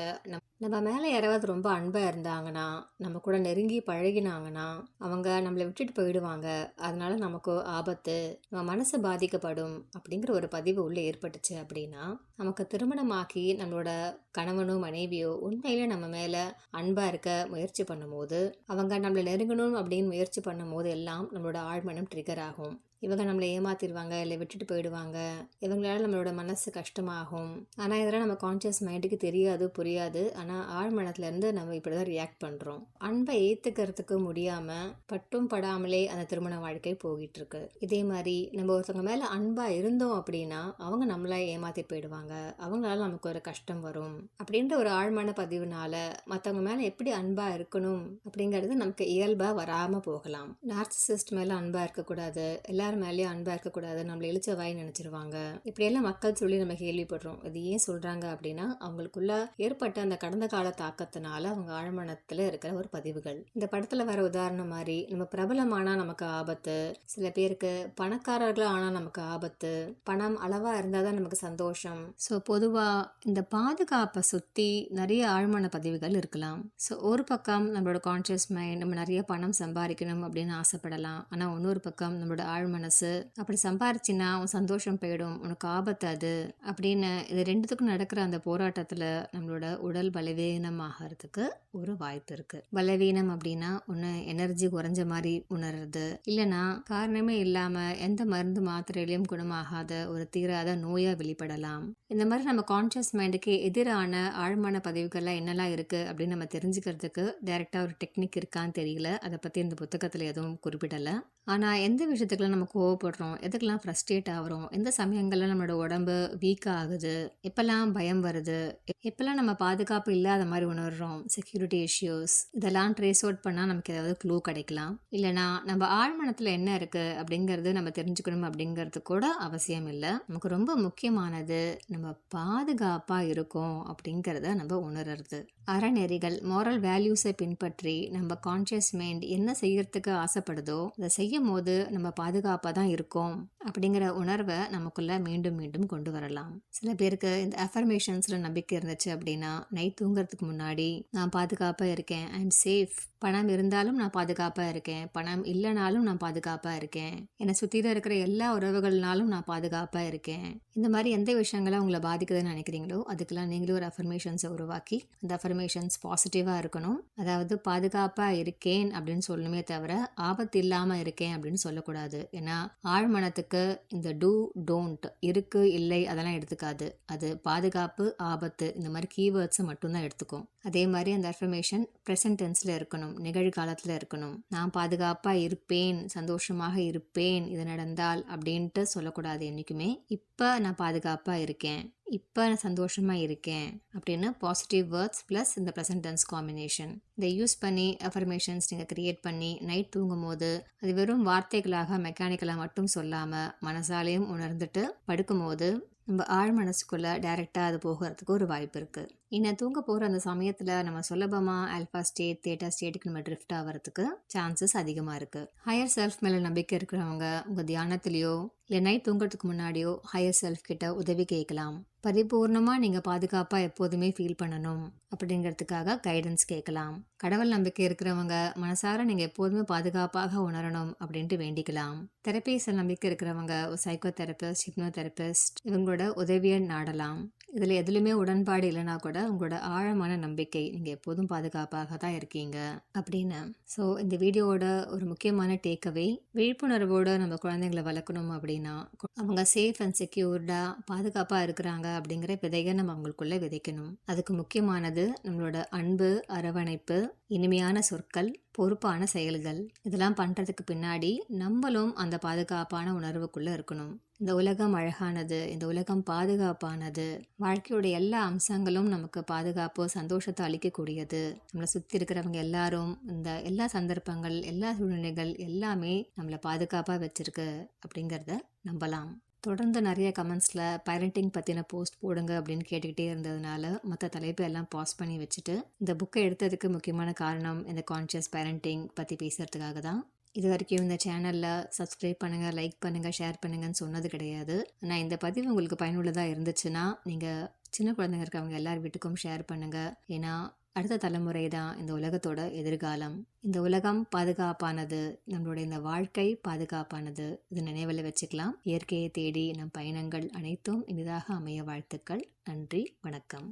நம்ம மேலே யாராவது ரொம்ப அன்பாக இருந்தாங்கன்னா, நம்ம கூட நெருங்கி பழகினாங்கன்னா அவங்க நம்மளை விட்டுட்டு போயிடுவாங்க, அதனால நமக்கு ஆபத்து, நம்ம மனசு பாதிக்கப்படும் அப்படிங்கிற ஒரு பதிவு உள்ளே ஏற்பட்டுச்சு அப்படின்னா, நமக்கு திருமணமாக்கி நம்மளோட கணவனோ மனைவியோ உண்மையிலே நம்ம மேலே அன்பாக இருக்க முயற்சி பண்ணும்போது, அவங்க நம்மளை நெருங்கணும் அப்படின்னு முயற்சி பண்ணும்போது எல்லாம் நம்மளோட ஆழ்மனம் ட்ரிகர் ஆகும். இவங்க நம்மளை ஏமாத்திடுவாங்க, இல்லை விட்டுட்டு போயிடுவாங்க, இவங்களால நம்மளோட மனசு கஷ்டமாகும். ஆனால் இதெல்லாம் நம்ம கான்சியஸ் மைண்டுக்கு தெரியாது, புரியாது. ஆனால் ஆழ்மனத்துலேருந்து நம்ம இப்படி தான் ரியாக்ட் பண்ணுறோம். அன்பை ஏற்றுக்கிறதுக்கு முடியாமல் பட்டும் படாமலே அந்த திருமண வாழ்க்கை போகிட்டு இருக்கு. இதே மாதிரி நம்ம ஒருத்தவங்க மேலே அன்பாக இருந்தோம் அப்படின்னா அவங்க நம்மளை ஏமாற்றி போயிடுவாங்க, அவங்களால நமக்கு ஒரு கஷ்டம் வரும் அப்படின்ற ஒரு ஆழ்மான பதிவுனால மற்றவங்க மேலே எப்படி அன்பாக இருக்கணும் அப்படிங்கிறது நமக்கு இயல்பாக வராமல் போகலாம். நார்சிசிஸ்ட் மேலே அன்பாக இருக்கக்கூடாது, எல்லாரும் மேலேயும் அன்பா இருக்கக்கூடாது, நம்மளை இழிச்ச வாய் நினைச்சிருவாங்க, இப்படியெல்லாம் மக்கள் சொல்லி நம்ம கேள்விப்படுறோம். இது ஏன் சொல்றாங்க அப்படின்னா, அவங்களுக்குள்ள ஏற்பட்ட அந்த கடந்த கால தாக்கத்தினால அவங்க ஆழ்மனத்துல இருக்கிற ஒரு பதிவுகள். இந்த படத்துல வர உதாரணம் மாதிரி நம்ம பிரபலமானா நமக்கு ஆபத்து, சில பேருக்கு பணக்காரர்களா ஆனா நமக்கு ஆபத்து, பணம் அளவா இருந்தாதான் நமக்கு சந்தோஷம். ஸோ பொதுவா இந்த பாதுகாப்பை சுத்தி நிறைய ஆழ்மன பதிவுகள் இருக்கலாம். ஸோ ஒரு பக்கம் நம்மளோட கான்சியஸ் மைண்ட் நம்ம நிறைய பணம் சம்பாதிக்கணும் அப்படின்னு ஆசைப்படலாம். ஆனா இன்னொரு பக்கம் நம்மளோட ஆழ்மனசு அப்படி சம்பாரிச்சின்னா உன் சந்தோஷம் போயிடும், உனக்கு ஆபத்து அது அப்படின்னு. இது ரெண்டுத்துக்கும் நடக்கிற அந்த போராட்டத்துல நம்மளோட உடல் பலவீனம் ஆகிறதுக்கு ஒரு வாய்ப்பு இருக்கு. பலவீனம் அப்படின்னா ஒன்று எனர்ஜி குறைஞ்ச மாதிரி உணர்றது, இல்லைன்னா காரணமே இல்லாம எந்த மருந்து மாத்திரையிலையும் குணமாகாத ஒரு தீராத நோயா வெளிப்படலாம். இந்த மாதிரி நம்ம கான்சியஸ் மைண்டுக்கு எதிரான ஆழ்மான பதிவுகள்லாம் என்னெல்லாம் இருக்கு அப்படின்னு நம்ம தெரிஞ்சுக்கிறதுக்கு டைரக்டா ஒரு டெக்னிக் இருக்கான்னு தெரியல. அதை பத்தி இந்த புத்தகத்துல எதுவும் குறிப்பிடல. ஆனா எந்த விஷயத்துக்குலாம் நம்ம கோவப்படுறோம், எதுக்கெல்லாம் ஃப்ரஸ்ட்ரேட் ஆகிறோம், எந்த சமயங்கள்ல நம்மளோட உடம்பு வீக் ஆகுது, எப்பெல்லாம் பயம் வருது, எப்பெல்லாம் நம்ம பாதுகாப்பு இல்லாத மாதிரி உணர்றோம், செக்யூரிட்டி இஷ்யூஸ், இதெல்லாம் ட்ரேஸ் அவுட் பண்ணால் நமக்கு ஏதாவது க்ளூ கிடைக்கலாம். இல்லைனா நம்ம ஆழ்மனத்தில் என்ன இருக்குது அப்படிங்கிறது நம்ம தெரிஞ்சுக்கணும் அப்படிங்கிறது கூட அவசியம் இல்லை. நமக்கு ரொம்ப முக்கியமானது நம்ம பாதுகாப்பாக இருக்கோம் அப்படிங்கிறத நம்ம உணர்றது. அறநெறிகள், மாரல் வேல்யூஸை பின்பற்றி நம்ம கான்சியஸ் மைண்ட் என்ன செய்யறதுக்கு ஆசைப்படுதோ அதை செய்யும் போது நம்ம பாதுகாப்பாக தான் இருக்கோம் அப்படிங்கிற உணர்வை நமக்குள்ள மீண்டும் மீண்டும் கொண்டு வரலாம். சில பேருக்கு இந்த அஃபர்மேஷன்ஸில் நம்பிக்கை இருந்துச்சு அப்படின்னா, நைட் தூங்குறதுக்கு முன்னாடி நான் பாதுகாப்பாக இருக்கேன், ஐ எம் சேஃப், பணம் இருந்தாலும் நான் பாதுகாப்பாக இருக்கேன், பணம் இல்லைனாலும் நான் பாதுகாப்பாக இருக்கேன், என்னை சுற்றில இருக்கிற எல்லா உறவுகள்னாலும் நான் பாதுகாப்பாக இருக்கேன். இந்த மாதிரி எந்த விஷயங்கள்லாம் உங்களை பாதிக்குதுன்னு நினைக்கிறீங்களோ அதுக்கெல்லாம் நீங்களும் ஒரு அஃபர்மேஷன்ஸை உருவாக்கி அந்த அஃபர்மேஷன்ஸ் பாசிட்டிவாக இருக்கணும். அதாவது பாதுகாப்பாக இருக்கேன் அப்படின்னு சொல்லணுமே தவிர ஆபத்து இல்லாமல் இருக்கேன் அப்படின்னு சொல்லக்கூடாது. ஏன்னா ஆழ்மனத்துக்கு இந்த டூ டோன்ட், இருக்கு இல்லை அதெல்லாம் எடுத்துக்காது. அது பாதுகாப்பு, ஆபத்து இந்த மாதிரி கீவேர்ட்ஸை மட்டும்தான் எடுத்துக்கும். அதே மாதிரி அந்த அஃபர்மேஷன் ப்ரெசன்ட் டென்ஸில் இருக்கணும், நிகழ்காலத்தில் இருக்கணும். நான் பாதுகாப்பாக இருப்பேன், சந்தோஷமாக இருப்பேன் இது நடந்தால் அப்படின்ட்டு சொல்லக்கூடாது என்றைக்குமே. இப்போ நான் பாதுகாப்பாக இருக்கேன், இப்போ நான் சந்தோஷமாக இருக்கேன் அப்படின்னு பாசிட்டிவ் வேர்ட்ஸ் ப்ளஸ் இந்த ப்ரெசன்ட் டென்ஸ் காம்பினேஷன் இதை யூஸ் பண்ணி அஃபர்மேஷன்ஸ் நீங்கள் க்ரியேட் பண்ணி நைட் தூங்கும் போது அது வெறும் வார்த்தைகளாக மெக்கானிக்கலாக மட்டும் சொல்லாமல் மனசாலையும் உணர்ந்துட்டு படுக்கும்போது நம்ம ஆழ் மனசுக்குள்ளே டைரெக்டாக அது போகிறதுக்கு ஒரு வாய்ப்பு இருக்குது. தூங்க போகிற அந்த சமயத்தில் நம்ம சுலபமாக ஆல்ஃபா ஸ்டேட் தேட்டா ஸ்டேட்டுக்கு நம்ம ட்ரிஃப்ட் ஆகிறதுக்கு சான்சஸ் அதிகமாக இருக்குது. ஹையர் செல்ஃப் மேலே நம்பிக்கை இருக்கிறவங்க உங்கள் தியானத்துலேயோ இல்லை நைட் தூங்குறதுக்கு முன்னாடியோ ஹையர் செல்ஃப் கிட்ட உதவி கேட்கலாம். பரிபூர்ணமாக நீங்கள் பாதுகாப்பாக எப்போதுமே ஃபீல் பண்ணணும் அப்படிங்கிறதுக்காக கைடன்ஸ் கேட்கலாம். கடவுள் நம்பிக்கை இருக்கிறவங்க மனசார நீங்கள் எப்போதுமே பாதுகாப்பாக உணரணும் அப்படின்ட்டு வேண்டிக்கலாம். தெரப்பீஸில் நம்பிக்கை இருக்கிறவங்க ஒரு சைக்கோ தெரபிஸ்ட், ஹிப்னோ தெரபிஸ்ட் இவங்களோட உதவியை நாடலாம். இதில் எதுலையுமே உடன்பாடு இல்லைனா கூட உங்களோட ஆழமான நம்பிக்கை நீங்கள் எப்போதும் பாதுகாப்பாக தான் இருக்கீங்க அப்படின்னு. ஸோ இந்த வீடியோவோட ஒரு முக்கியமான டேக்அவே, விழிப்புணர்வோடு நம்ம குழந்தைங்களை வளர்க்கணும் அப்படின்னா அவங்க சேஃப் அண்ட் செக்யூர்டாக பாதுகாப்பாக இருக்கிறாங்க அப்படிங்கிற விதையை நம்ம அவங்களுக்குள்ளே விதைக்கணும். அதுக்கு முக்கியமானது நம்மளோட அன்பு, அரவணைப்பு, இனிமையான சொற்கள், பொறுப்பான செயல்கள். இதெல்லாம் பண்ணுறதுக்கு பின்னாடி நம்மளும் அந்த பாதுகாப்பான உணர்வுக்குள்ளே இருக்கணும். இந்த உலகம் அழகானது, இந்த உலகம் பாதுகாப்பானது, வாழ்க்கையோட எல்லா அம்சங்களும் நமக்கு பாதுகாப்பு, சந்தோஷத்தை அளிக்கக்கூடியது. நம்மளை சுற்றி இருக்கிறவங்க எல்லாரும், இந்த எல்லா சந்தர்ப்பங்கள், எல்லா சூழ்நிலைகள் எல்லாமே நம்மளை பாதுகாப்பாக வச்சிருக்கு அப்படிங்கிறத நம்பலாம். தொடர்ந்து நிறைய கமெண்ட்ஸில் பேரண்டிங் பற்றின போஸ்ட் போடுங்க அப்படின்னு கேட்டுக்கிட்டே இருந்ததுனால மற்ற தலைப்பு எல்லாம் பாஸ் பண்ணி வச்சுட்டு இந்த புக்கை எடுத்ததுக்கு முக்கியமான காரணம் இந்த கான்ஷியஸ் பேரண்டிங் பற்றி பேசுகிறதுக்காக தான். இது வரைக்கும் இந்த சேனலில் சப்ஸ்கிரைப் பண்ணுங்கள், லைக் பண்ணுங்கள், ஷேர் பண்ணுங்கன்னு சொன்னது கிடையாது. ஆனால் இந்த பதிவு உங்களுக்கு பயனுள்ளதாக இருந்துச்சுன்னா நீங்கள் சின்ன குழந்தைங்க இருக்கவங்க எல்லார் வீட்டுக்கும் ஷேர் பண்ணுங்கள். ஏன்னா அடுத்த தலைமுறை தான் இந்த உலகத்தோட எதிர்காலம். இந்த உலகம் பாதுகாப்பானது, நம்மளோட இந்த வாழ்க்கை பாதுகாப்பானது. இது நினைவில் வச்சுக்கலாம். இயற்கையை தேடி நம் பயணங்கள் அனைத்தும் இனிதாக அமைய வாழ்த்துக்கள். நன்றி, வணக்கம்.